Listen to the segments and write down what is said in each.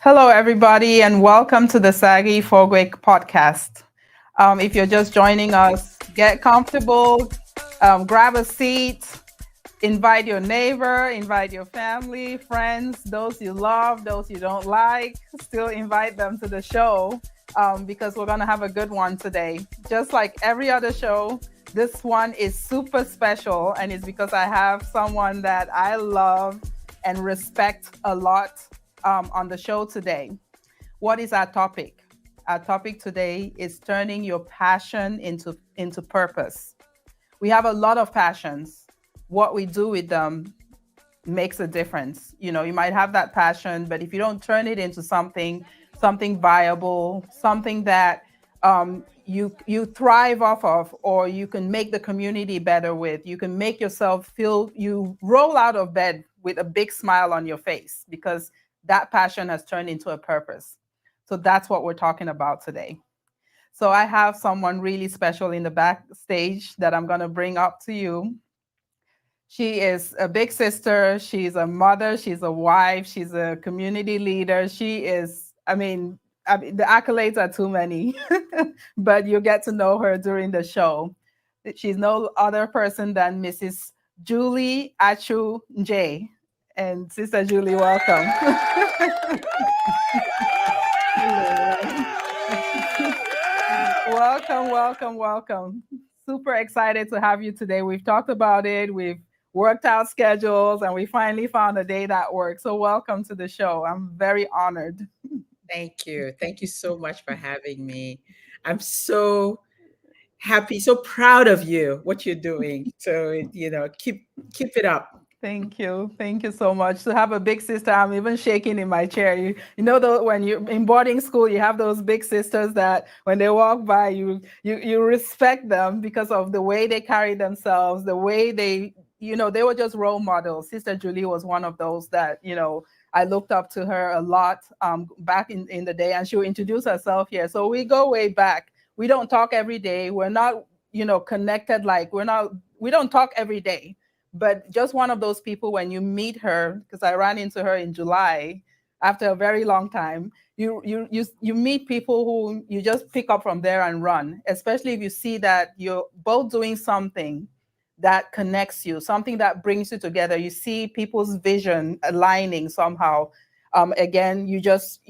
Hello, everybody, and welcome to the Saaghe Fogwe Podcast. If you're just joining us, get comfortable, grab a seat, invite your neighbor, invite your family, friends, those you love, those you don't like, still invite them to the show because we're going to have a good one today. Just like every other show, this one is super special, and it's because I have someone that I love and respect a lot on the show today. What is our topic? Our topic today is turning your passion into purpose. We have a lot of passions. What we do with them makes a difference. You know, you might have that passion, but if you don't turn it into something viable, something that you thrive off of, or you can make the community better with, you can make yourself feel you roll out of bed with a big smile on your face because that passion has turned into a purpose. So that's what we're talking about today. So I have someone really special in the backstage that I'm going to bring up to you. She is a big sister. She's a mother. She's a wife. She's a community leader. The accolades are too many, but you'll get to know her during the show. She's no other person than Mrs. Julie Achu Ndjee. And Sister Julie, welcome. Welcome, welcome, welcome. Super excited to have you today. We've talked about it. We've worked out schedules and we finally found a day that works. So welcome to the show. I'm very honored. Thank you. Thank you so much for having me. I'm so happy, so proud of you, what you're doing. So, keep it up. Thank you. Thank you so much. To have a big sister, I'm even shaking in my chair. You know, when you're in boarding school, you have those big sisters that when they walk by, you respect them because of the way they carry themselves, the way they were just role models. Sister Julie was one of those that, I looked up to her a lot back in the day, and she'll introduce herself here. So we go way back. We don't talk every day. We're not, connected. We don't talk every day, but just one of those people when you meet her, because I ran into her in July after a very long time. You meet people who you just pick up from there and run, especially if you see that you're both doing something that connects you, something that brings you together. You see people's vision aligning somehow. Again, you just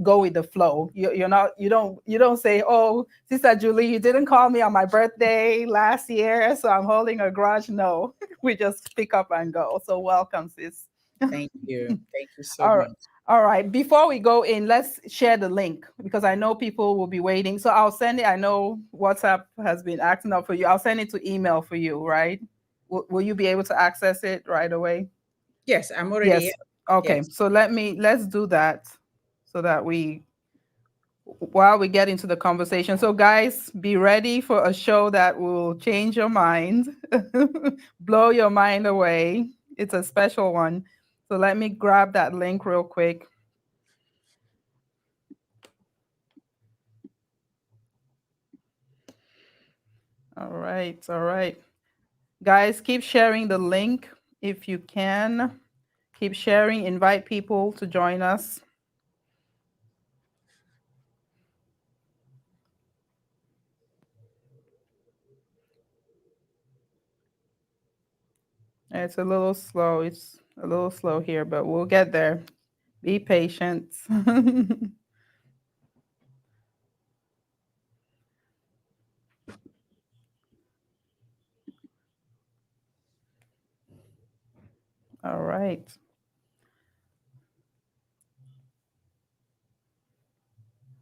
go with the flow. You don't say, "Oh, Sister Julie, you didn't call me on my birthday last year, so I'm holding a grudge." No, we just pick up and go. So welcome, sis. Thank you. Thank you so All right. much. All right. Before we go in, let's share the link because I know people will be waiting. So I'll send it. I know WhatsApp has been acting up for you. I'll send it to email for you, right? Will you be able to access it right away? Yes, I'm already Yes. here. Okay. Yes. So let's do that so that while we get into the conversation. So guys, be ready for a show that will change your mind, blow your mind away. It's a special one. So let me grab that link real quick. All right. All right. Guys, keep sharing the link if you can. Keep sharing, invite people to join us. It's a little slow. It's a little slow here, but we'll get there. Be patient. All right.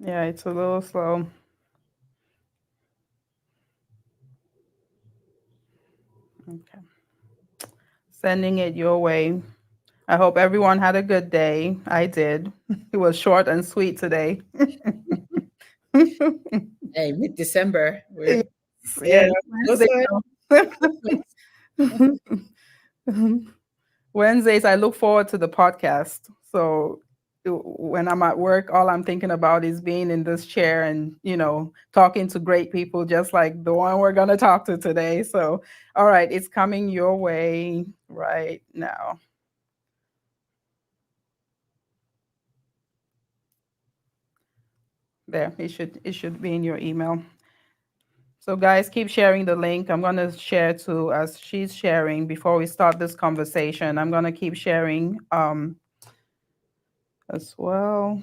Yeah, it's a little slow. Okay. Sending it your way. I hope everyone had a good day. I did. It was short and sweet today. Hey, mid-December. Yes, Yeah, yes. those Wednesday. are Wednesdays, I look forward to the podcast. So when I'm at work, all I'm thinking about is being in this chair and, talking to great people just like the one we're going to talk to today. So, all right, it's coming your way right now. There, it should be in your email. So guys, keep sharing the link. I'm going to share too as she's sharing before we start this conversation. I'm going to keep sharing as well.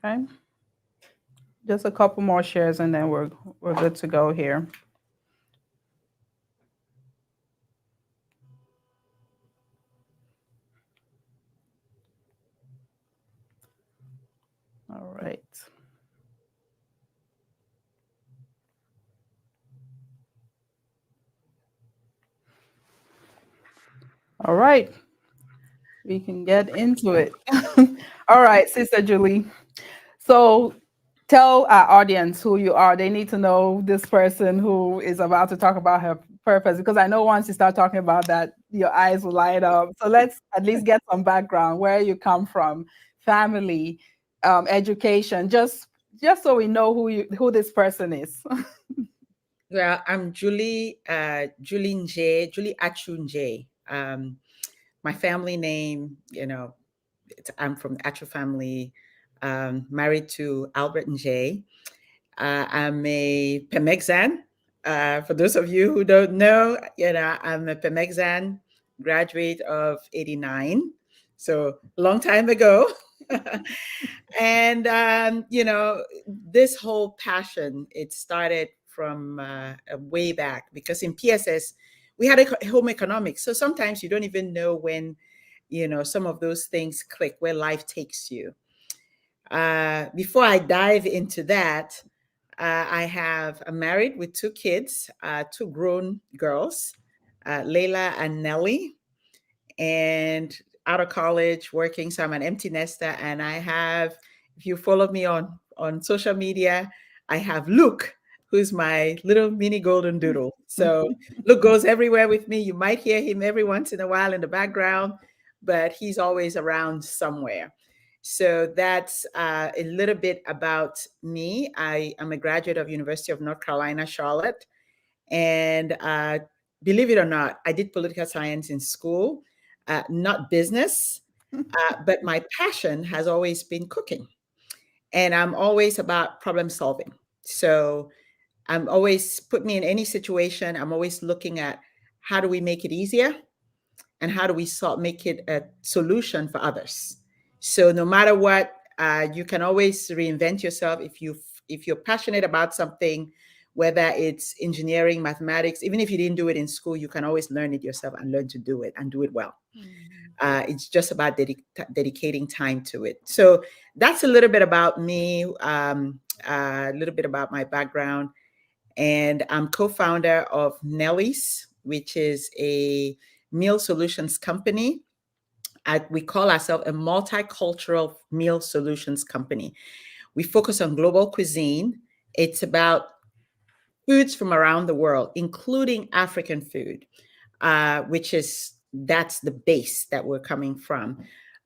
Okay. Just a couple more shares and then we're good to go here. All right. All right. We can get into it. All right, Sister Julie. So tell our audience who you are. They need to know this person who is about to talk about her purpose, because I know once you start talking about that, your eyes will light up. So let's at least get some background, where you come from, family, education, just so we know who this person is. Well, I'm Julie Ndjee, Julie Achu Ndjee. My family name, I'm from the Achu family, married to Albert Ndjee. I'm a Pemexan. For those of you who don't know, I'm a Pemexan graduate of '89, so long time ago. And this whole passion, it started from way back, because in PSS we had a home economics. So sometimes you don't even know when some of those things click, where life takes you. Before I dive into that, I'm married with two kids, two grown girls, Layla and Nellie, and out of college working. So I'm an empty nester, and I have, if you follow me on social media, I have Luke, who's my little mini golden doodle. So Luke goes everywhere with me. You might hear him every once in a while in the background, but he's always around somewhere. So that's a little bit about me. I am a graduate of University of North Carolina, Charlotte. And believe it or not, I did political science in school, not business, but my passion has always been cooking. And I'm always about problem solving. So I'm always, put me in any situation, I'm always looking at how do we make it easier, and how do we make it a solution for others. So no matter what, you can always reinvent yourself if you're passionate about something, whether it's engineering, mathematics. Even if you didn't do it in school, you can always learn it yourself and learn to do it and do it well. It's just about dedicating time to it. So that's a little bit about me, a little bit about my background. And I'm co-founder of Nellie's, which is a meal solutions company. We call ourselves a multicultural meal solutions company. We focus on global cuisine. It's about foods from around the world, including African food, that's the base that we're coming from.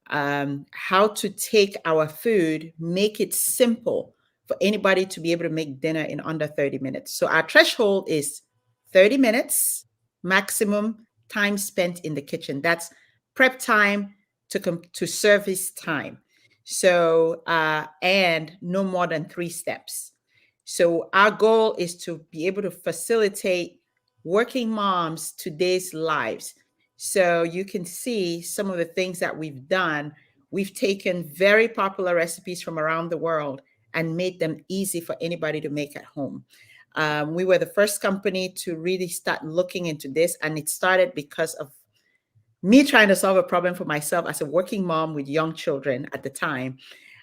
How to take our food, make it simple for anybody to be able to make dinner in under 30 minutes. So our threshold is 30 minutes maximum time spent in the kitchen. That's prep time to service time. So, and no more than 3 steps. So our goal is to be able to facilitate working moms today's lives. So you can see some of the things that we've done. We've taken very popular recipes from around the world and made them easy for anybody to make at home. We were the first company to really start looking into this, and it started because of me trying to solve a problem for myself as a working mom with young children at the time.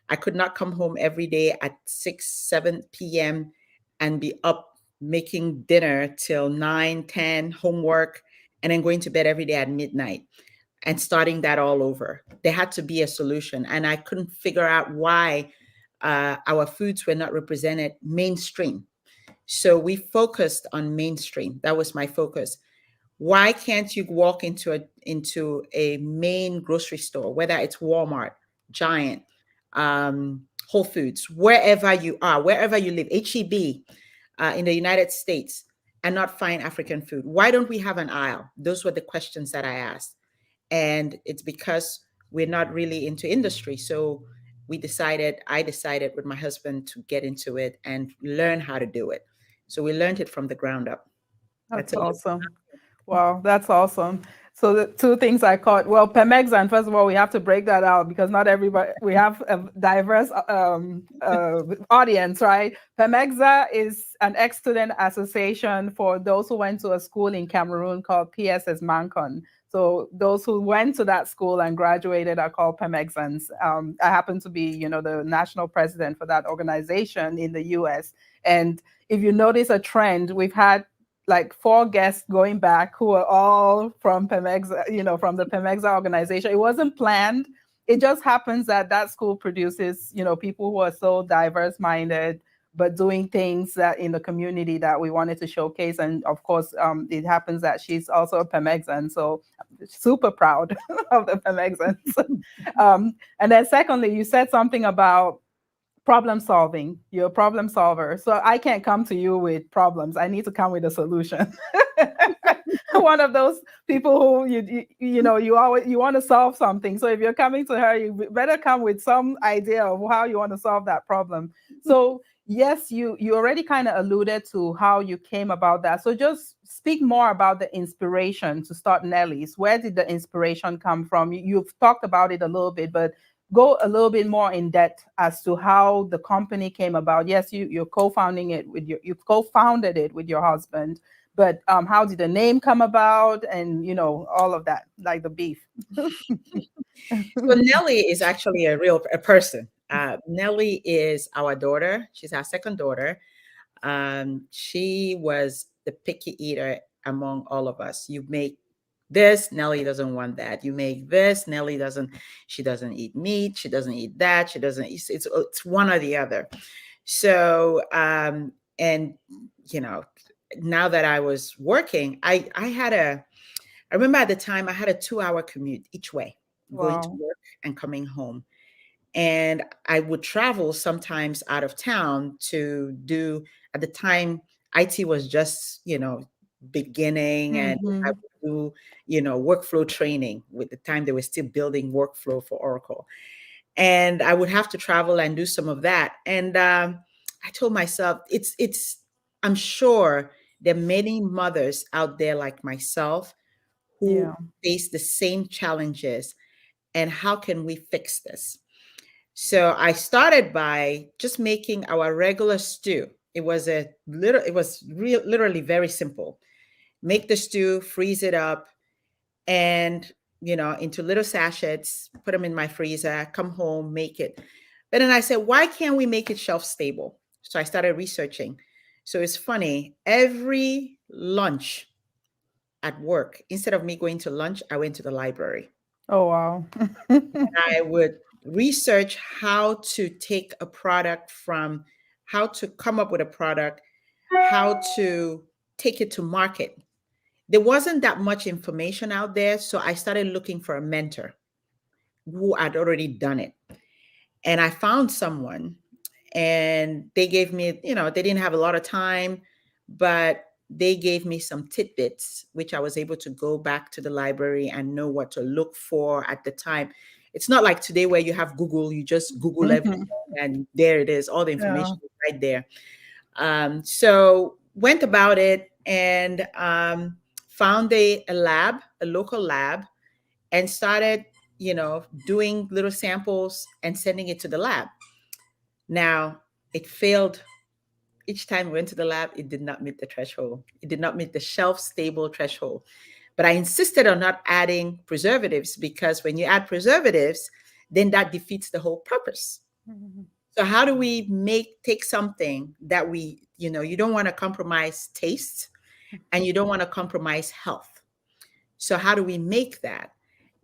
I could not come home every day at 6, 7 p.m. and be up making dinner till 9, 10, homework, and then going to bed every day at midnight and starting that all over. There had to be a solution. And I couldn't figure out why our foods were not represented mainstream. So we focused on mainstream. That was my focus. Why can't you walk into a main grocery store, whether it's Walmart, Giant, Whole Foods, wherever you are, wherever you live, HEB, in the United States, and not find African food? Why don't we have an aisle? Those were the questions that I asked. And it's because we're not really into industry. So I decided with my husband to get into it and learn how to do it. So we learned it from the ground up. That's That's a little. awesome. Wow, that's awesome. So the two things I caught, well, Pemexan, first of all, we have to break that out because not everybody, we have a diverse audience, right? Pemexan is an ex-student association for those who went to a school in Cameroon called PSS Mancon. So those who went to that school and graduated are called Pemexans. I happen to be, the national president for that organization in the US. And if you notice a trend, we've had like 4 guests going back who are all from Pemexa, from the Pemexa organization. It wasn't planned. It just happens that that school produces, people who are so diverse minded, but doing things that in the community that we wanted to showcase. And of course, it happens that she's also a Pemexan. So super proud of the Pemexans. And then secondly, you said something about problem solving. You're a problem solver. So I can't come to you with problems. I need to come with a solution. One of those people who you want to solve something. So if you're coming to her, you better come with some idea of how you want to solve that problem. So yes, you already kind of alluded to how you came about that. So just speak more about the inspiration to start Nelly's. Where did the inspiration come from? You've talked about it a little bit, but go a little bit more in depth as to how the company came about. Yes, you co-founded it with your husband, but how did the name come about, and all of that, like the beef. So Nelly is actually a person. Nelly is our daughter. She's our second daughter. She was the picky eater among all of us. You make this, Nelly doesn't want that. You make this, Nelly doesn't. She doesn't eat meat. She doesn't eat that. She doesn't. It's one or the other. So and now that I was working, I remember at the time I had a 2-hour commute each way, going to work and coming home. And I would travel sometimes out of town to do, at the time, IT was just, beginning, and I would do, workflow training with the time they were still building workflow for Oracle. And I would have to travel and do some of that. And I told myself, I'm sure there are many mothers out there like myself who face the same challenges. And how can we fix this? So I started by just making our regular stew. It was literally very simple. Make the stew, freeze it up, and into little sachets, put them in my freezer, come home, make it. But then I said, why can't we make it shelf stable? So I started researching. So it's funny, every lunch at work, instead of me going to lunch, I went to the library. Oh, wow. And I would research how to take a product how to come up with a product, how to take it to market. There wasn't that much information out there. So I started looking for a mentor who had already done it. And I found someone, and they gave me, they didn't have a lot of time, but they gave me some tidbits, which I was able to go back to the library and know what to look for at the time. It's not like today where you have Google, you just Google everything and there it is, all the information is right there. So went about it and found a local lab, and started, doing little samples and sending it to the lab. Now, it failed. Each time we went to the lab, it did not meet the threshold. It did not meet the shelf-stable threshold. But I insisted on not adding preservatives, because when you add preservatives, then that defeats the whole purpose. Mm-hmm. So how do we take something that you don't want to compromise taste and you don't want to compromise health. So how do we make that?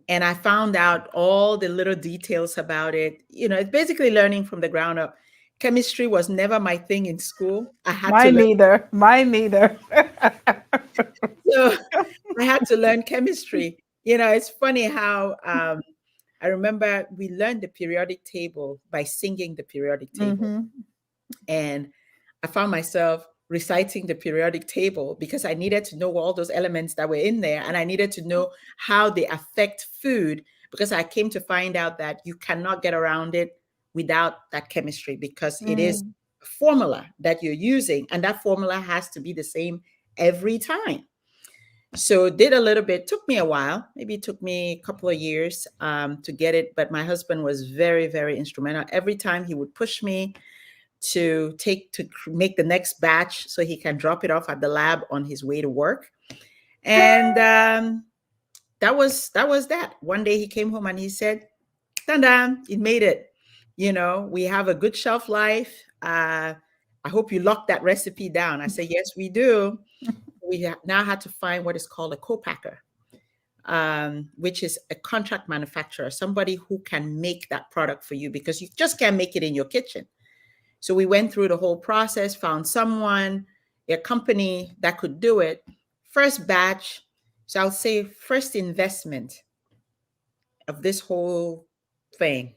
And I found out all the little details about it. It's basically learning from the ground up. Chemistry was never my thing in school. I had Mine neither. So I had to learn chemistry. It's funny how I remember we learned the periodic table by singing the periodic table. Mm-hmm. And I found myself reciting the periodic table because I needed to know all those elements that were in there, and I needed to know how they affect food, because I came to find out that you cannot get around it without that chemistry, because it is a formula that you're using, and that formula has to be the same every time. So did a little bit, took me a while, maybe it took me a couple of years to get it, but my husband was very, very instrumental. Every time he would push me to make the next batch so he can drop it off at the lab on his way to work. And that was that. One day he came home and he said, "Dun, it made it. We have a good shelf life. I hope you locked that recipe down." I said, "Yes, we do." We now had to find what is called a co-packer, which is a contract manufacturer, somebody who can make that product for you, because you just can't make it in your kitchen. So we went through the whole process, found someone, a company that could do it. First batch, so I would say first investment of this whole thing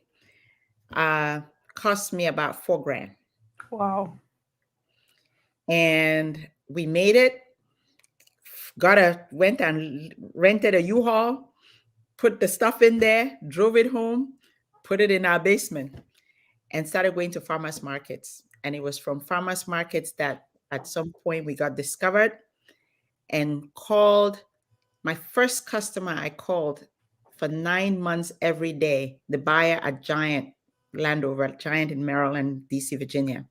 cost me about $4,000. Wow. And we made it, went and rented a U-Haul, put the stuff in there, drove it home, put it in our basement, and started going to farmers markets. And it was from farmers markets that at some point we got discovered and called. My first customer I called for 9 months every day, the buyer at Giant Giant in Maryland, DC, Virginia.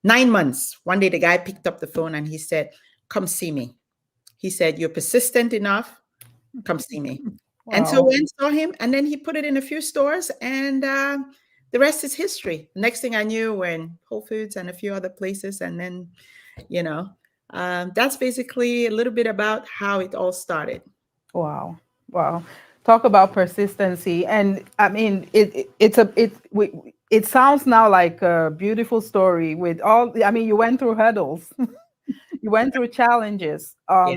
9 months. One day the guy picked up the phone and he said, "Come see me." He said, "You're persistent enough. Come see me." Wow. And so we saw him, and then he put it in a few stores, and the rest is history. Next thing I knew, we're in Whole Foods and a few other places. And then, that's basically a little bit about how it all started. Wow. Wow. Talk about persistency. And I mean, it sounds now like a beautiful story with all, I mean, you went through hurdles, you went through challenges. Yeah.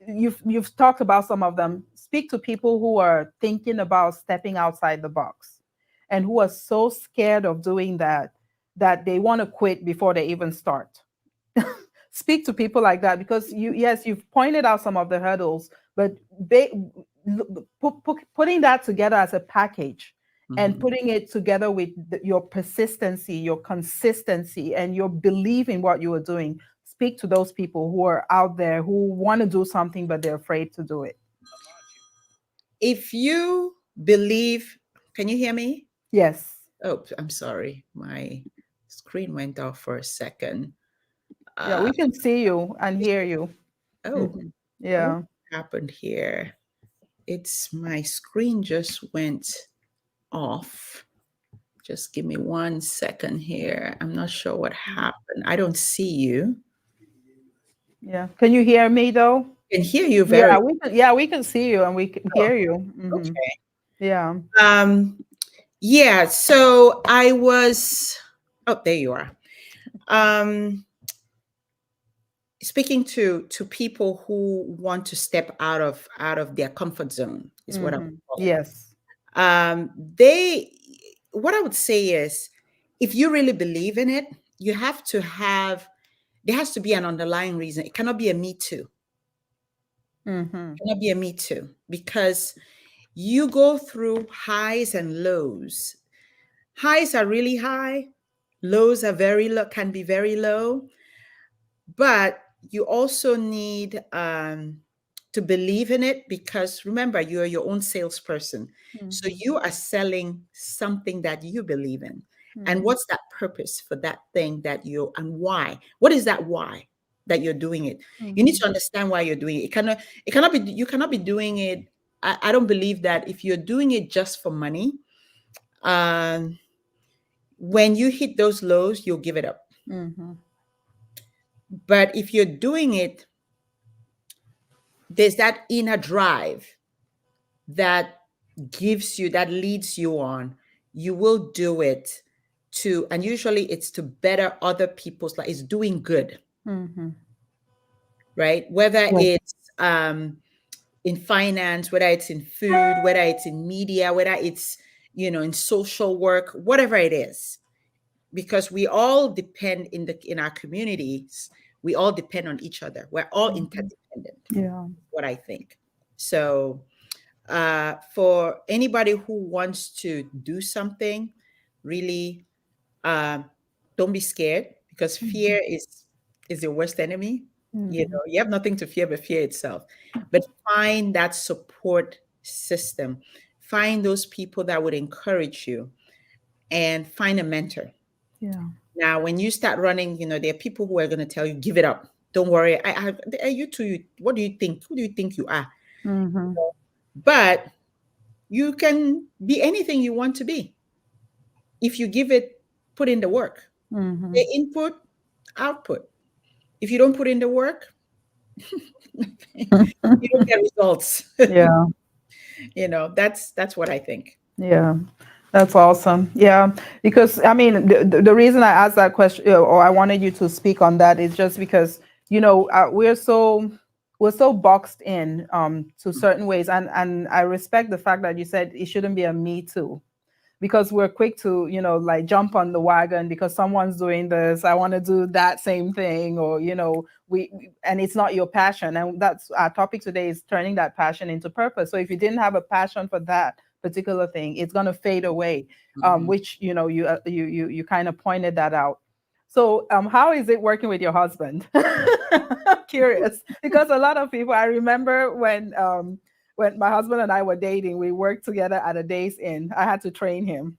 You've talked about some of them. Speak to people who are thinking about stepping outside the box and who are so scared of doing that they want to quit before they even start. Speak to people like that, because you've pointed out some of the hurdles, but putting that together as a package and putting it together with your persistency, your consistency, and your belief in what you are doing. Speak to those people who are out there who want to do something, but they're afraid to do it. If you believe, can you hear me? Yes. Oh, I'm sorry. My screen went off for a second. Yeah, we can see you and hear you. Oh, Yeah. what happened here? My screen just went off. Just give me 1 second here. I'm not sure what happened. I don't see you. Yeah. Can you hear me though? I can hear you very. We can see you and we can hear you. Okay. Yeah. Yeah. So I was. Oh, there you are. Speaking to people who want to step out of their comfort zone is what I'm calling. Yes. What I would say is, if you really believe in it, there has to be an underlying reason. It cannot be a me too. It cannot be a me too, because you go through highs and lows. Highs are really high, lows are very low, can be very low, but you also need to believe in it, because remember, you are your own salesperson. So you are selling something that you believe in. And what's that purpose for that thing and why? What is that why that you're doing it? You need to understand why you're doing it. You cannot be doing it. I don't believe that if you're doing it just for money, when you hit those lows, you'll give it up. But if you're doing it, there's that inner drive that leads you on. You will do it and usually it's to better other people's life. It's doing good, right? Whether it's in finance, whether it's in food, whether it's in media, whether it's, in social work, whatever it is, because we all depend in our communities. We all depend on each other. We're all interdependent. Yeah. What I think. So, for anybody who wants to do something, really, uh, don't be scared, because fear is your worst enemy. You have nothing to fear but fear itself. But find that support system. Find those people that would encourage you, and find a mentor. Yeah. Now, when you start running, there are people who are going to tell you, give it up. Don't worry. You two, what do you think? Who do you think you are? Mm-hmm. But you can be anything you want to be if you put in the work. Mm-hmm. The input, output. If you don't put in the work, you don't get results. Yeah. That's what I think. Yeah. That's awesome. Yeah, because I mean, the reason I asked that question, or I wanted you to speak on that, is just because we're so boxed in to certain ways, and I respect the fact that you said it shouldn't be a me too, because we're quick to like jump on the wagon because someone's doing this. I want to do that same thing, or and it's not your passion, and that's our topic today, is turning that passion into purpose. So if you didn't have a passion for that particular thing, it's going to fade away, which you kind of pointed that out. So how is it working with your husband? Curious, because a lot of people, I remember when my husband and I were dating, we worked together at a Days Inn. I had to train him.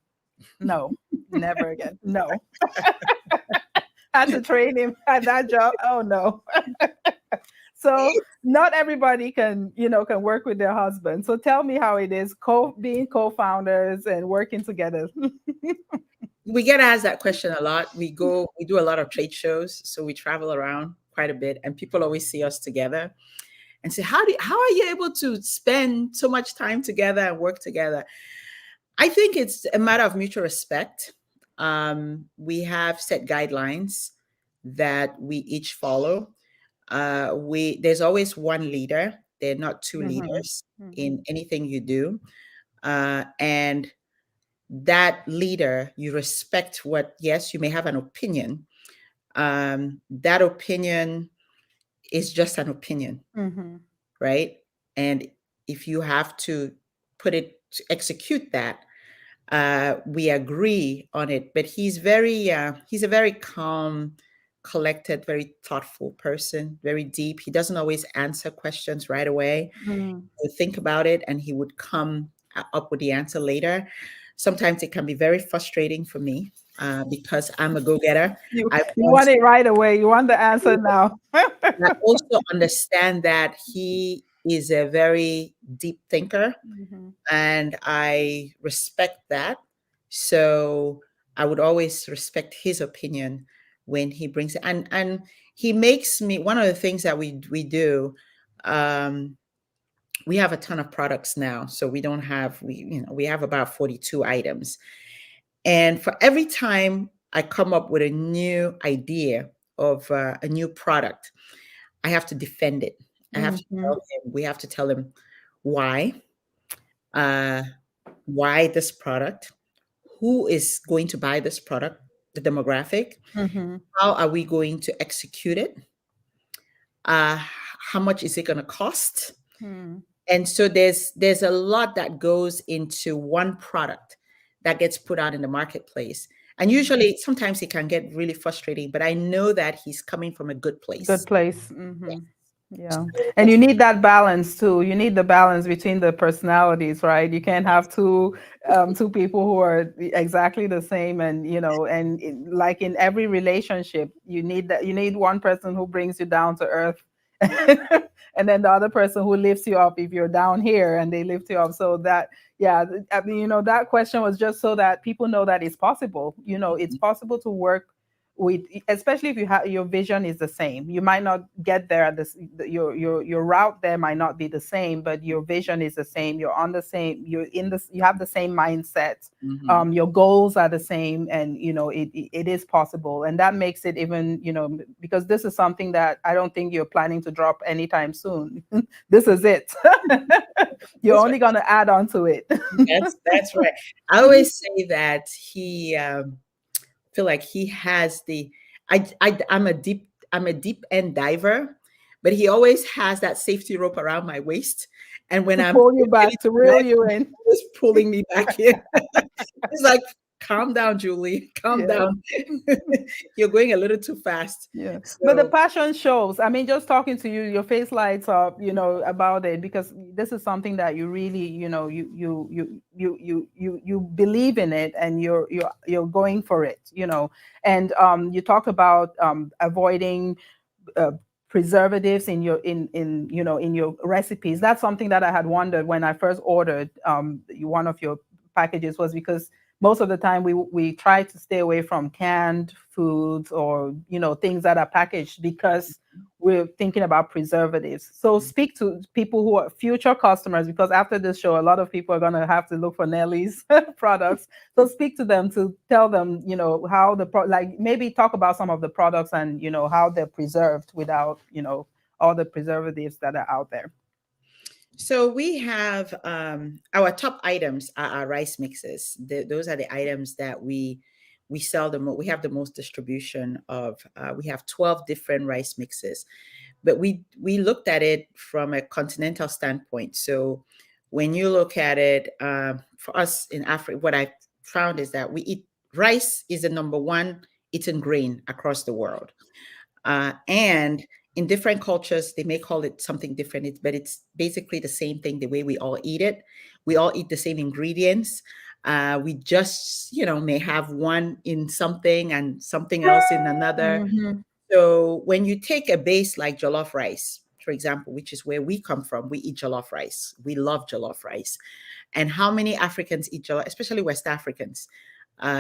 No, never again. No. Had to train him at that job. Oh no. So not everybody can work with their husband. So tell me how it is being co-founders and working together. We get asked that question a lot. We do a lot of trade shows, so we travel around quite a bit, and people always see us together and say, how are you able to spend so much time together and work together? I think it's a matter of mutual respect. We have set guidelines that we each follow. There's always one leader. There are not two leaders in anything you do. And that leader, you respect yes, you may have an opinion. That opinion is just an opinion, right? And if you have to execute that, we agree on it. But he's a very calm, collected, very thoughtful person, very deep. He doesn't always answer questions right away. He'll think about it, and he would come up with the answer later. Sometimes it can be very frustrating for me because I'm a go-getter. You want it right away. You want the answer now. I also understand that he is a very deep thinker, and I respect that. So I would always respect his opinion when he brings it. And he makes me, one of the things that we do, we have a ton of products now. So we have about 42 items. And for every time I come up with a new idea of a new product, I have to defend it. I have to tell him, we have to tell him why this product, who is going to buy this product, the demographic, how are we going to execute it, how much is it going to cost? And so there's a lot that goes into one product that gets put out in the marketplace. And usually, sometimes it can get really frustrating, but I know that he's coming from a good place. Good place. Yeah. And you need that balance too. You need the balance between the personalities, right? You can't have two people who are exactly the same. And, like in every relationship, you need one person who brings you down to earth. And then the other person who lifts you up if you're down here, and they lift you up. So that, yeah, I mean, that question was just so that people know that it's possible. It's possible to work especially if you have your vision is the same. You might not get there at this, your route there might not be the same, but your vision is the same. You're on the same, you're in this, you have the same mindset. Your goals are the same, and it is possible, and that makes it even, because this is something that I don't think you're planning to drop anytime soon. This is it. You're That's only right. going to add on to it. That's right. I always say that he feel like he has the I'm a deep end diver, but he always has that safety rope around my waist. And when To I'm pull you ready back, to to reel dive, you in. he's pulling me back in. He's like, calm down, Julie, calm Yeah. down. You're going a little too fast. Yeah, but the So passion shows. I mean, just talking to you, your face lights up, about it, because this is something that you really, you believe in it, and you're going for it, And you talked about avoiding uh, preservatives in your recipes. That's something that I had wondered when I first ordered one of your packages, was because most of the time we try to stay away from canned foods, or things that are packaged, because we're thinking about preservatives. So speak to people who are future customers, because after this show, a lot of people are going to have to look for Nelly's products. So speak to them, to tell them, how like maybe talk about some of the products, and how they're preserved without all the preservatives that are out there. So we have our top items are our rice mixes. Those are the items that we sell the most. We have the most distribution of. We have 12 different rice mixes, but we looked at it from a continental standpoint. So when you look at it, for us in Africa, what I found is that we eat rice is the number one eaten grain across the world, and in different cultures, they may call it something different, but it's basically the same thing the way we all eat it. We all eat the same ingredients. We just, may have one in something and something else in another. Mm-hmm. So when you take a base like jollof rice, for example, which is where we come from, we eat jollof rice. We love jollof rice. And how many Africans eat jollof, especially West Africans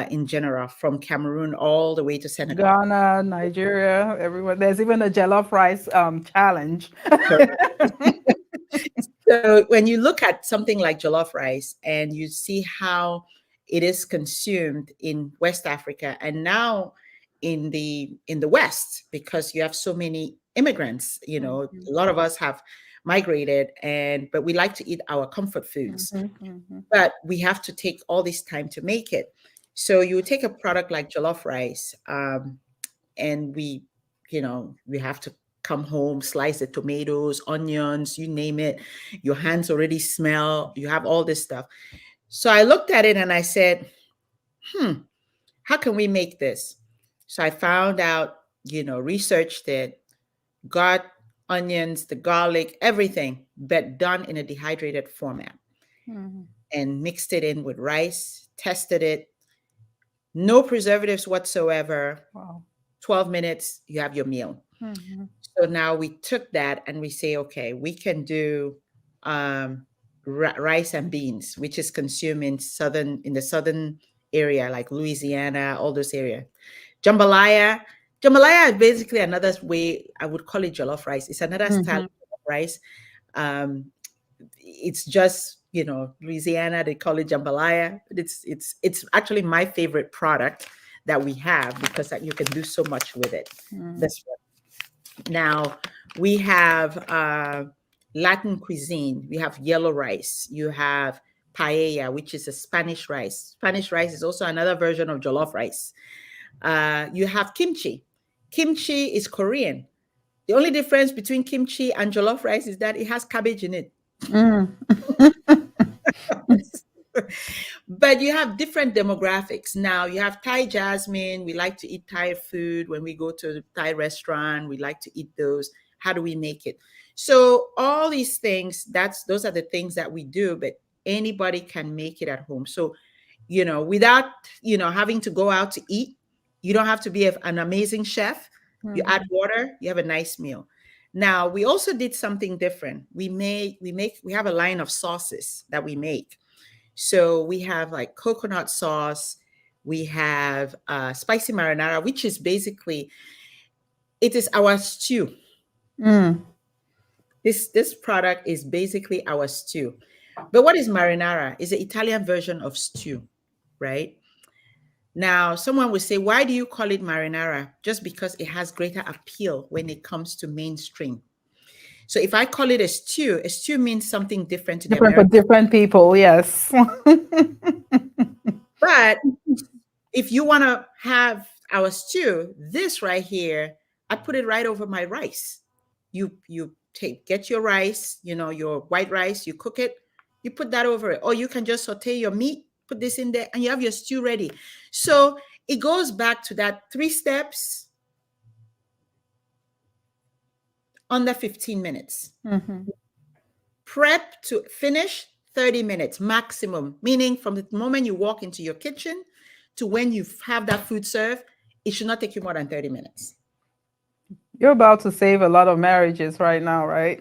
in general, from Cameroon all the way to Senegal? Ghana, Nigeria, everyone. There's even a jollof rice challenge. So when you look at something like jollof rice and you see how it is consumed in West Africa and now in the West, because you have so many immigrants, a lot of us have migrated, but we like to eat our comfort foods. But we have to take all this time to make it. So you take a product like jollof rice, and we have to come home, slice the tomatoes, onions, you name it. Your hands already smell. You have all this stuff. So I looked at it and I said, how can we make this? So I found out, researched it, got onions, the garlic, everything, but done in a dehydrated format, and mixed it in with rice, tested it. No preservatives whatsoever. Wow. 12 minutes, you have your meal. So now we took that and we say, okay, we can do rice and beans, which is consumed in the southern area, like Louisiana, all those areas. Jambalaya. Jambalaya is basically another way I would call it jollof rice. It's another style of rice. It's just, Louisiana, they call it jambalaya. But it's actually my favorite product that we have, because you can do so much with it. This one. Now we have Latin cuisine. We have yellow rice. You have paella, which is a Spanish rice. Spanish rice is also another version of jollof rice. You have kimchi. Kimchi is Korean. The only difference between kimchi and jollof rice is that it has cabbage in it. But you have different demographics. Now you have Thai jasmine. We like to eat Thai food. When we go to the Thai restaurant, we like to eat those. How do we make it? So all these things, those are the things that we do, but anybody can make it at home. So, without, having to go out to eat, you don't have to be an amazing chef. You add water, you have a nice meal. Now, we also did something different. We have a line of sauces that we make. So we have like coconut sauce, We have spicy marinara, which is basically, it is our stew. Mm. This product is basically our stew. But what is marinara? It's the Italian version of stew, right? Now, someone will say, why do you call it marinara? Just because it has greater appeal when it comes to mainstream. So if I call it a stew means something different to the Different for American. different people, yes. But if you want to have our stew, this right here, I put it right over my rice. You get your rice, your white rice, you cook it, you put that over it. Or you can just saute your meat, put this in there, and you have your stew ready. So it goes back to that 3 steps under 15 minutes. Mm-hmm. Prep to finish 30 minutes maximum, meaning from the moment you walk into your kitchen to when you have that food served, it should not take you more than 30 minutes. You're about to save a lot of marriages right now, right?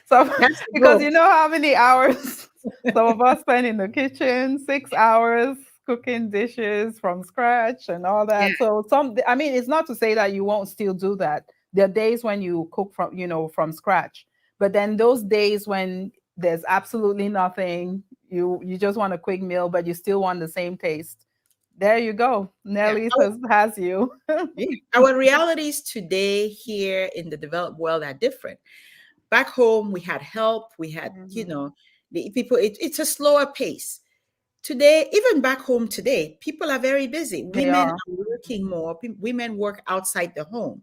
So, That's the because goal. you know how many hours some of us spend in the kitchen, 6 hours cooking dishes from scratch and all Yeah. that. So I mean, it's not to say that you won't still do that. There are days when you cook from scratch, but then those days when there's absolutely nothing, you just want a quick meal, but you still want the same taste. There you go. Yeah. Nelly's has you. Yeah. Our realities today here in the developed world are different. Back home, we had help, we had, Mhm. the people, it's a slower pace. Today, even back home today, people are very busy. They Women are. are working more. Women work outside the home.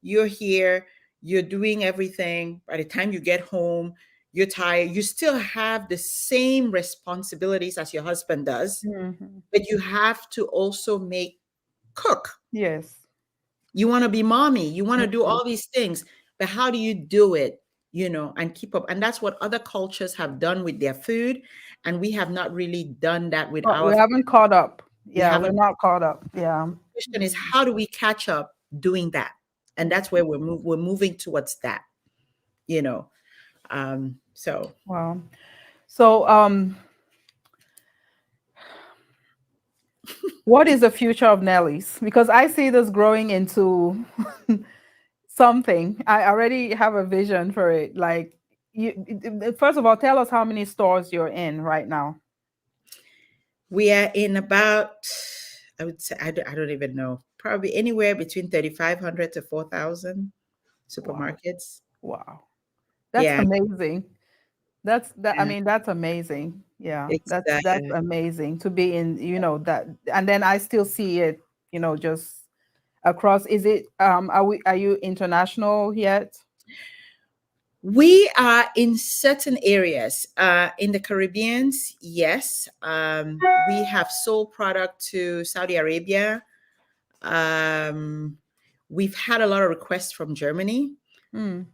You're here, you're doing everything. By the time you get home, you're tired. You still have the same responsibilities as your husband does, Mhm. but you have to also cook. Yes. You want to be mommy, you want to do Mhm. all these things, but how do you do it, and keep up? And that's what other cultures have done with their food. And we have not really done that with But our we food. haven't caught up. We Yeah, we're haven't. not caught up. Yeah. The question is, how do we catch up doing that? And that's where we're moving towards that, you know. So Wow. So, what is the future of Nelly's? Because I see this growing into something. I already have a vision for it. Like, first of all, tell us how many stores you're in right now. we are in about, I would say, I don't even know, probably anywhere between 3,500 to 4,000 Wow. supermarkets. Wow. That's Yeah, amazing. I yeah. mean, that's amazing. Yeah, It's that's amazing to be in, that, and then I still see it, just across. Is it are you international yet? We are in certain areas. In the Caribbeans, yes. We have sold product to Saudi Arabia. Um, we've had a lot of requests from Germany, Mm,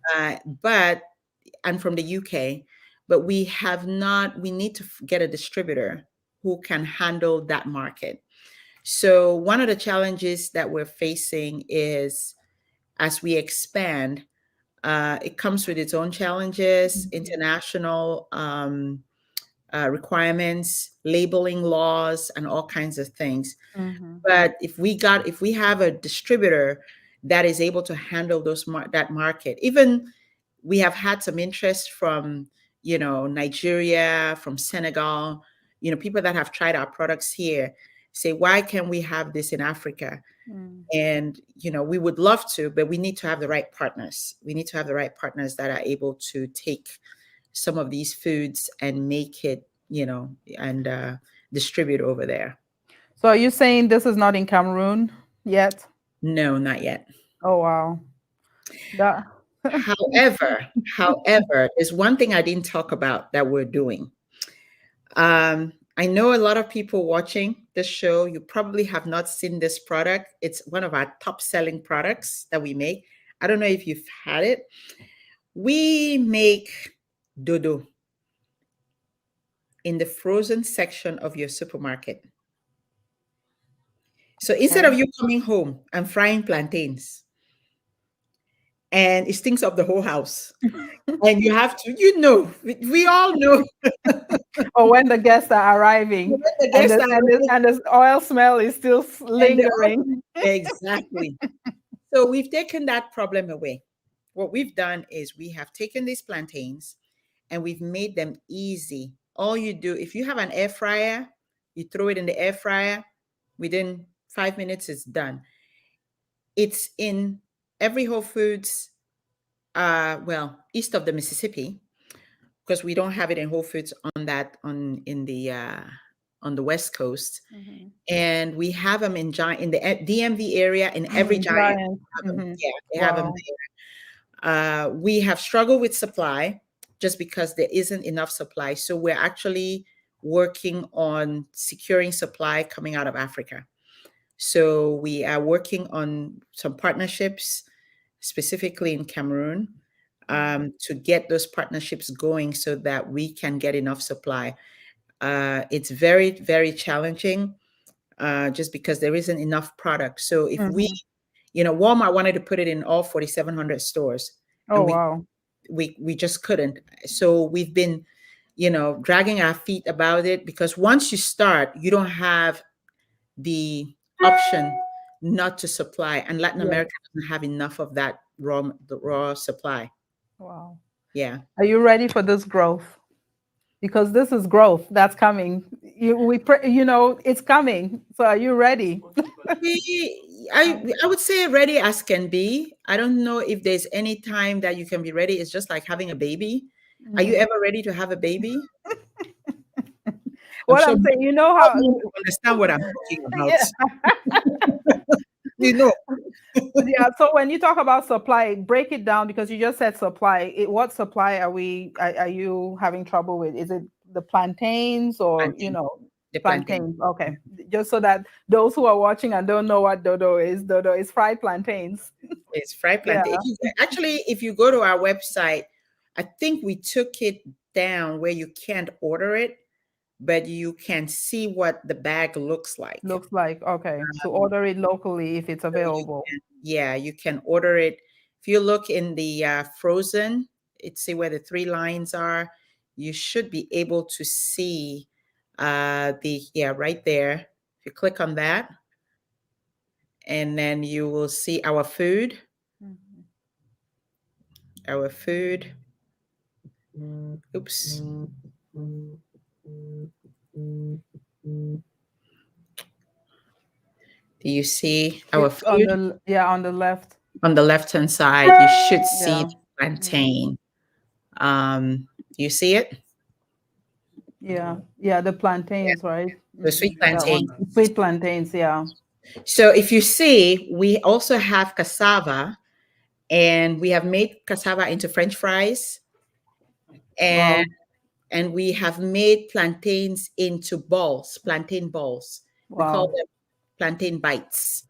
but and from the UK, but we have not. We need to get a distributor who can handle that market. So one of the challenges that we're facing is as we expand, it comes with its own challenges, international requirements, labeling laws, and all kinds of things. mhm, But if we have a distributor that is able to handle that market, even we have had some interest from Nigeria, from Senegal, people that have tried our products here say, why can't we have this in Africa? mm. And we would love to, but we need to have the right partners. We need to have the right partners that are able to take some of these foods and make it, and distribute over there. So are you saying this is not in Cameroon yet? No, not yet. Oh wow. That However, there's one thing I didn't talk about that we're doing. I know a lot of people watching this show, you probably have not seen this product. It's one of our top selling products that we make. I don't know if you've had it. We make dodo in the frozen section of your supermarket. So instead Okay. of you coming home and frying plantains, and it stinks up the whole house. And you have to, we all know. Or when the guests are When arriving the and guests are arriving and the oil smell is still and lingering. exactly. So we've taken that problem away. What we've done is we have taken these plantains and we've made them easy. All you do, if you have an air fryer, you throw it in the air fryer, within 5 minutes, it's done. It's in every Whole Foods, east of the Mississippi, because we don't have it in Whole Foods on the West Coast. Mm-hmm. And we have them in the DMV area, in every giant. Mm-hmm. Yeah, they have them there. We have struggled with supply just because there isn't enough supply. So we're actually working on securing supply coming out of Africa. So we are working on some partnerships, specifically in Cameroon, to get those partnerships going so that we can get enough supply. It's very, very challenging just because there isn't enough product. So if Walmart wanted to put it in all 4,700 stores. Oh, and wow. We just couldn't. So we've been, dragging our feet about it, because once you start, you don't have the option not to supply. And Latin America doesn't have enough of that raw supply. Wow. Yeah. Are you ready for this growth? Because this is growth that's coming. It's coming. So are you ready? I would say ready as can be. I don't know if there's any time that you can be ready. It's just like having a baby. Are you ever ready to have a baby? What I'm saying, you know how you understand what I'm talking about. Yeah. Yeah. So when you talk about supply, break it down, because you just said supply. What supply are you having trouble with? Is it the plantains or The plantains? Okay. Just so that those who are watching and don't know what dodo is fried plantains. It's fried plantain. Actually, if you go to our website, I think we took it down where you can't order it, but you can see what the bag looks like. Okay. To order it locally if it's available. You can order it. If you look in the frozen, see where the 3 lines are, you should be able to see right there. If you click on that, and then you will see our food. Our food. Oops. Do you see our food? On the left. On the left-hand side, you should see the plantain. You see it? Yeah, the plantains, right? The sweet plantains. Sweet plantains, yeah. So if you see, we also have cassava, and we have made cassava into French fries, and we have made plantains into plantain balls. We call them plantain bites.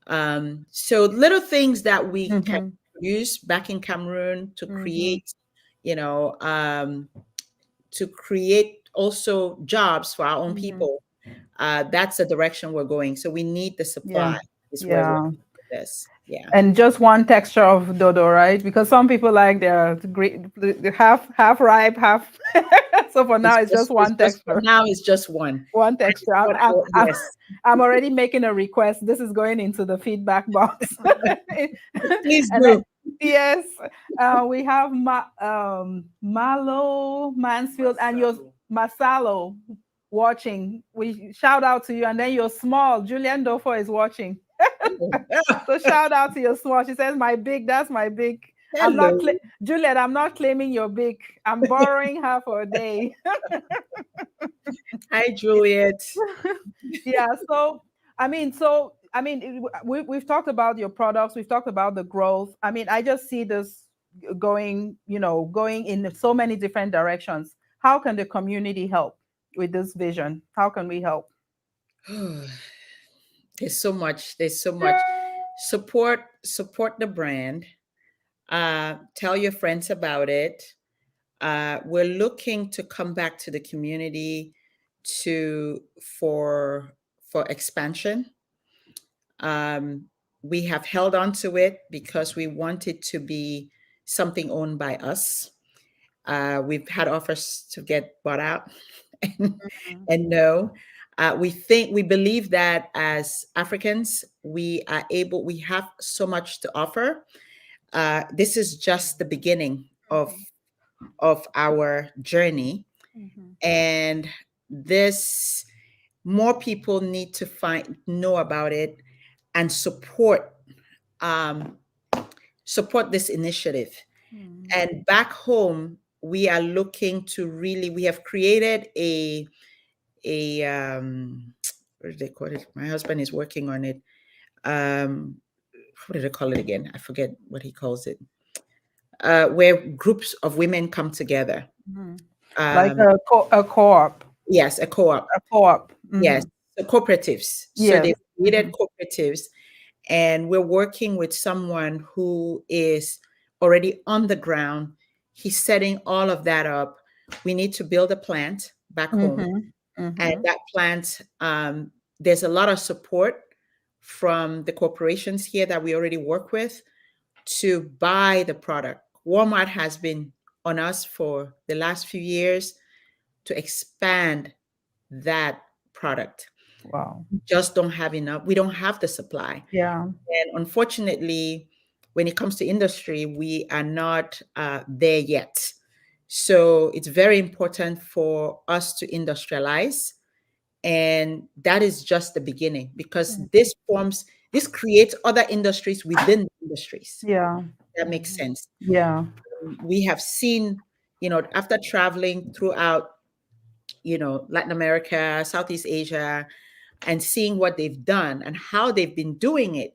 So little things that we can use back in Cameroon to create, to create also jobs for our own people. That's the direction we're going. So we need the supply. Is where we're going with this. Yeah. And just one texture of dodo, right? Because some people like they're half ripe, half. So for now, it's just one texture. For now, it's just one. One texture. I'm already making a request. This is going into the feedback box. Please do. Yes, we have Malo Mansfield and your Masalo watching. We shout out to you, and then you're small. Julian Dofo is watching. So shout out to your small. She says, "My big, that's my big." Hello. Juliet, I'm not claiming your big. I'm borrowing her for a day. Hi, Juliet. Yeah. We've talked about your products. We've talked about the growth. I mean, I just see this going in so many different directions. How can the community help with this vision? How can we help? There's so much. Support the brand. Tell your friends about it. We're looking to come back to the community for expansion. we have held on to it because we want it to be something owned by us. We've had offers to get bought out, and, Mhm. and no. We believe that as Africans, we have so much to offer. This is just the beginning Mhm. of our journey, Mhm. and this more people need to know about it and um, support this initiative. Mhm. And back home, we are looking to we have created a what do they call it? My husband is working on it. Um, what did I call it again? I forget what he calls it. Where groups of women come together. Mhm. Like Um, a co-op. yes, a co-op. A co-op. Yes, Mhm. the cooperatives. So Yes. they've created Mhm. cooperatives, and we're working with someone who is already on the ground. He's setting all of that up. We need to build a plant back home, Mhm. and Mhm. that plant, there's a lot of support from the corporations here that we already work with to buy the product. Walmart has been on us for the last few years to expand that product. Wow. Just don't have enough. We don't have the supply. Yeah. And unfortunately, when it comes to industry, we are not there yet. So it's very important for us to industrialize. And that is just the beginning, because Mhm. this creates other industries within the industries. Yeah. That makes Mhm. sense. Yeah. We have seen, after traveling throughout, Latin America, Southeast Asia, and seeing what they've done and how they've been doing it,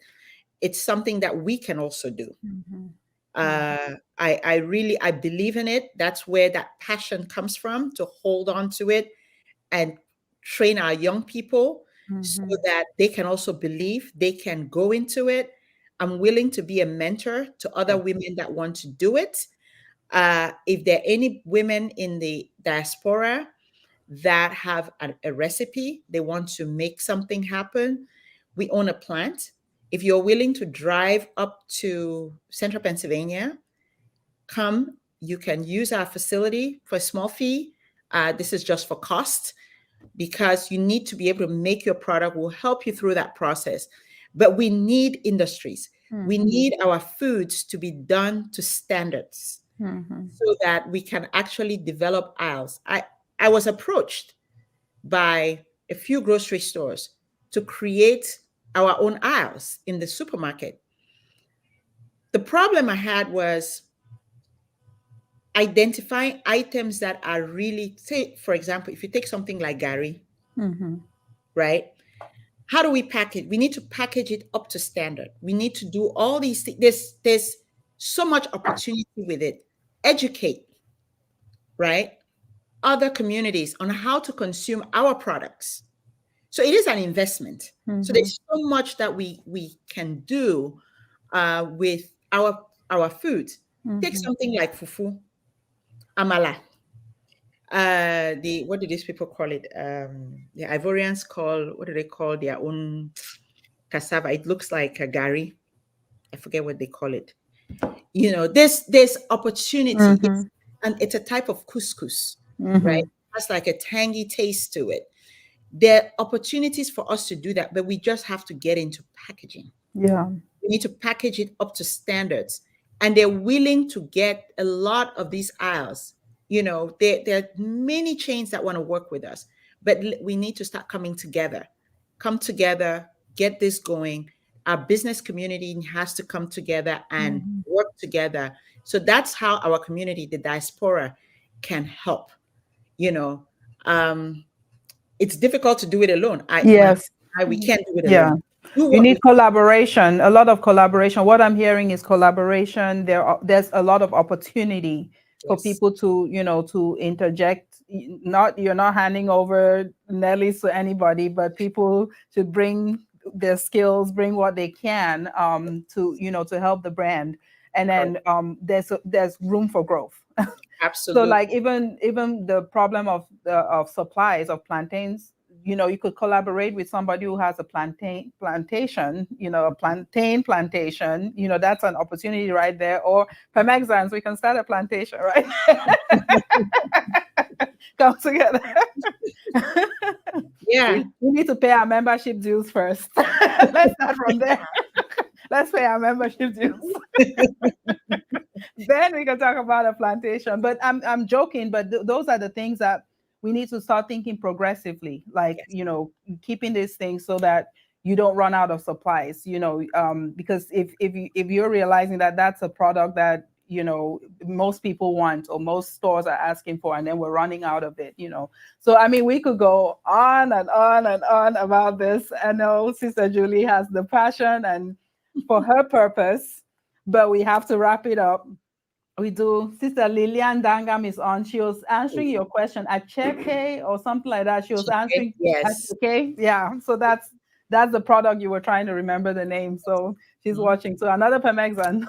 it's something that we can also do. Mhm. Mhm. I believe in it. That's where that passion comes from, to hold on to it and train our young people so Mhm. that they can also believe they can go into it. I'm willing to be a mentor to other Yeah. women that want to do it. If there are any women in the diaspora that have a recipe, they want to make something happen, we own a plant. If you're willing to drive up to central Pennsylvania, come, you can use our facility for a small fee. This is just for cost, because you need to be able to make your product. Will help you through that process. But we need industries. We Mhm. need our foods to be done to standards Mhm. so that we can actually develop aisles. I was approached by a few grocery stores to create our own aisles in the supermarket. The problem I had was identifying items that are really, say, for example, if you take something like Gary, Mhm. right? How do we package? We need to package it up to standard. We need to do all these things. There's so much opportunity with it. Educate, right? Other communities on how to consume our products. So it is an investment. So Mhm. there's so much that we can do with our food. Take Mhm. something like fufu, amala. The what do these people call it? The Ivorians call, what do they call their own cassava? It looks like a gari. I forget what they call it. There's opportunity. Mhm. It's a type of couscous, right? Mhm. It has like a tangy taste to it. There are opportunities for us to do that, but we just have to get into packaging. Yeah. We need to package it up to standards. And they're willing to get a lot of these aisles. There are many chains that want to work with us, but we need to start coming together. Come together, get this going. Our business community has to come together and Mhm. work together. So that's how our community, the diaspora, can help. You know, um, it's difficult to do it alone. Yes. We can't do it Yeah. alone. Do You what need we collaboration, a lot of collaboration. What I'm hearing is collaboration. There's a lot of opportunity for Yes. people to, to interject. Not You're not handing over Nellies to anybody, but people should bring their skills, bring what they can, to, to help the brand. And Correct. then there's room for growth. So Absolutely. like even the problem of supplies of plantains, you could collaborate with somebody who has a plantation, a plantain plantation. That's an opportunity right there. Or Parmesan, we can start a plantation, right? Come together. Yeah. We need to pay our membership dues first. Let's start from there. Let's pay our membership dues. Then we can talk about a plantation. But I'm joking, but those are the things that we need to start thinking progressively, like, Yes. keeping these things so that you don't run out of supplies, because if you're realizing that that's a product that, most people want or most stores are asking for, and then we're running out of it. So, I mean, we could go on and on and on about this. I know Sister Julie has the passion and for her purpose, but we have to wrap it up. We do. Sister Lillian Dangam is on. She was answering your question at Chepe or something like that. She was answering at Yes. okay. Yeah. So that's the product you were trying to remember the name. So she's watching. So another Parmesan.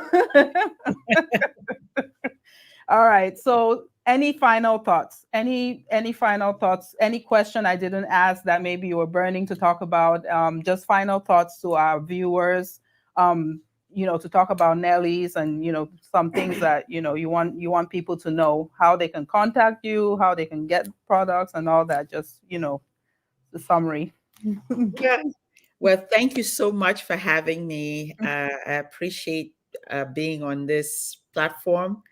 All right. So any final thoughts? Any final thoughts? Any question I didn't ask that maybe you were burning to talk about? Just final thoughts to our viewers. To talk about Nelly's and some things that you want people to know, how they can contact you, how they can get products and all that. Just the summary. Yeah. Well, thank you so much for having me. I appreciate being on this platform.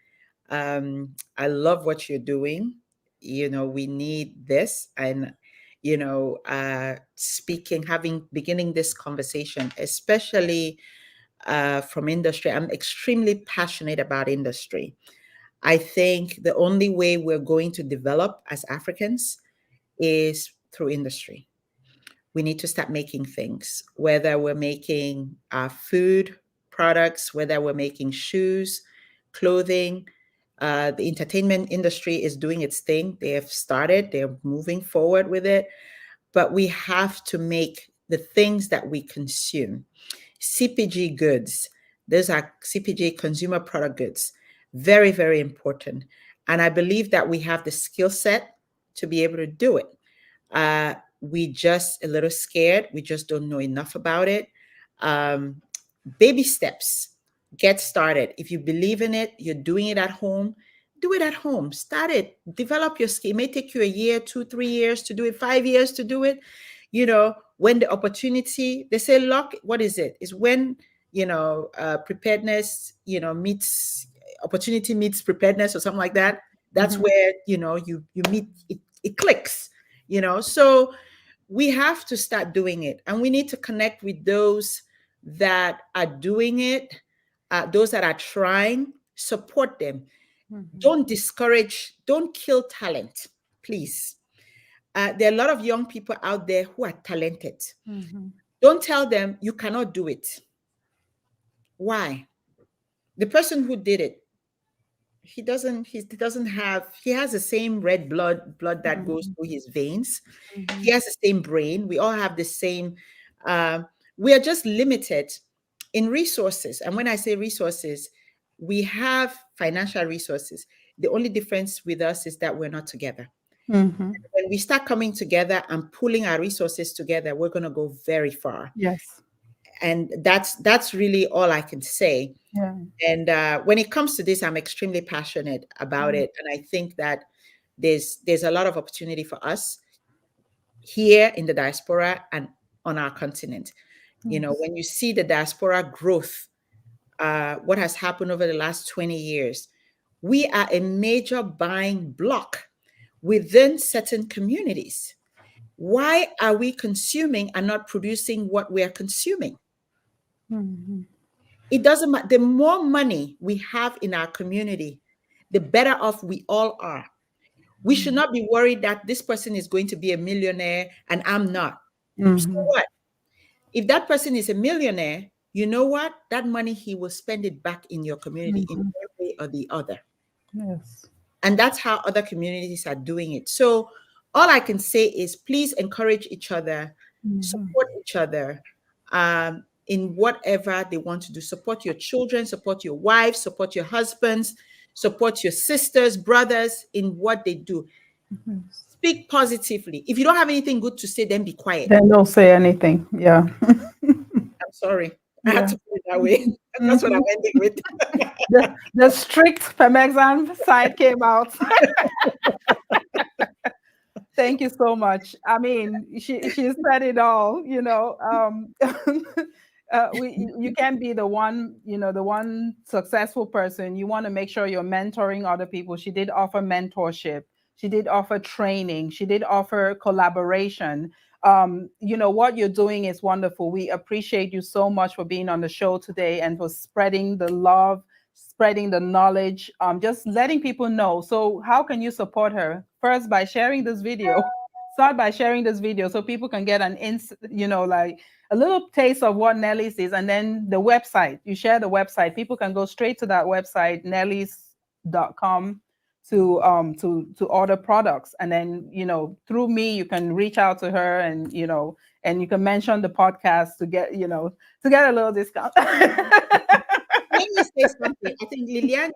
I love what you're doing. We need this. And, beginning this conversation, especially from industry, I'm extremely passionate about industry. I think the only way we're going to develop as Africans is through industry. We need to start making things, whether we're making food products, whether we're making shoes, clothing. The entertainment industry is doing its thing. They have started, they're moving forward with it, but we have to make the things that we consume. CPG goods, those are CPG, consumer product goods, very, very important. And I believe that we have the skill set to be able to do it. We just a little scared. We just don't know enough about it. Baby steps. Get started. If you believe in it, you're doing it at home, do it at home. Start it. Develop your skill. It may take you a year, 2, 3 years to do it, 5 years to do it. When the opportunity, they say luck, what is it? Is when, preparedness, meets opportunity meets preparedness or something like that. That's where, you meet, it clicks, so we have to start doing it, and we need to connect with those that are doing it, those that are trying, support them. Don't discourage, don't kill talent, please. There are a lot of young people out there who are talented. Don't tell them you cannot do it. Why? The person who did it, he has the same red blood that goes through his veins. He has the same brain. We all have the same. We are just limited in resources. And when I say resources, we have financial resources. The only difference with us is that we're not together. When we start coming together and pulling our resources together, we're going to go very far. Yes. And that's really all I can say. Yeah. And when it comes to this, I'm extremely passionate about it. And I think that there's a lot of opportunity for us here in the diaspora and on our continent. When you see the diaspora growth, what has happened over the last 20 years, we are a major buying block within certain communities. Why are we consuming and not producing what we are consuming? It doesn't matter. The more money we have in our community, the better off we all are. We should not be worried that this person is going to be a millionaire and I'm not. So what? If that person is a millionaire, you know what? That money, he will spend it back in your community in one way or the other. Yes. And that's how other communities are doing it. So all I can say is please encourage each other, support each other in whatever they want to do. Support your children, support your wives, support your husbands, support your sisters, brothers in what they do. Mhm. Speak positively. If you don't have anything good to say, then be quiet. Then don't say anything. Yeah. I'm sorry. I had Yeah. to put it that way. That's what I'm Mhm. ending with. The strict Parmesan side came out. Thank you so much. I mean, she said it all. You can't be the one, the one successful person. You want to make sure you're mentoring other people. She did offer mentorship. She did offer training. She did offer collaboration. What you're doing is wonderful. We appreciate you so much for being on the show today and for spreading the love, spreading the knowledge, just letting people know. So how can you support her? First, by sharing this video. Start by sharing this video so people can get like a little taste of what Nelly's is. And then the website, you share the website. People can go straight to that website, nellys.com, to order products. And then, through me, you can reach out to her, and you can mention the podcast to get a little discount. Let me say something. I think Lilian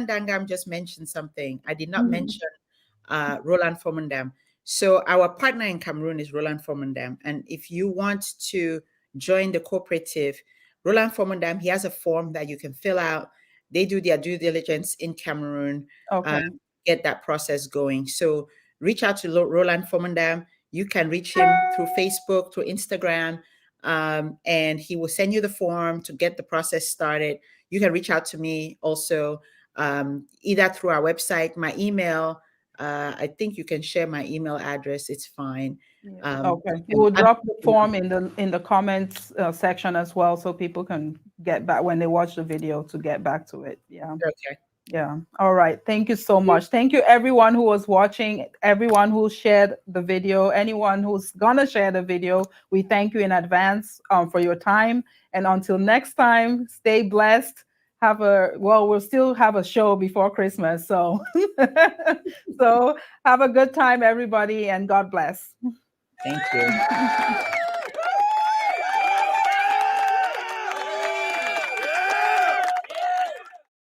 Dangam just mentioned something. I did not Mhm. mention Roland Formandam. So our partner in Cameroon is Roland Formandam. And if you want to join the cooperative, Roland Formandam, he has a form that you can fill out. They do their due diligence in Cameroon, Okay. get that process going. So reach out to Roland Formandam. You can reach him through Facebook, through Instagram, and he will send you the form to get the process started. You can reach out to me also, either through our website, my email. I think you can share my email address. It's fine. Yeah. Um, Okay. We'll drop the form in the comments section as well, so people can get back when they watch the video to get back to it. Yeah. okay. Yeah. All right. Thank you so much. Thank you, everyone who was watching, everyone who shared the video, anyone who's gonna share the video. We thank you in advance for your time. And until next time, stay blessed. We'll still have a show before Christmas. So, so have a good time, everybody, and God bless. Thank you.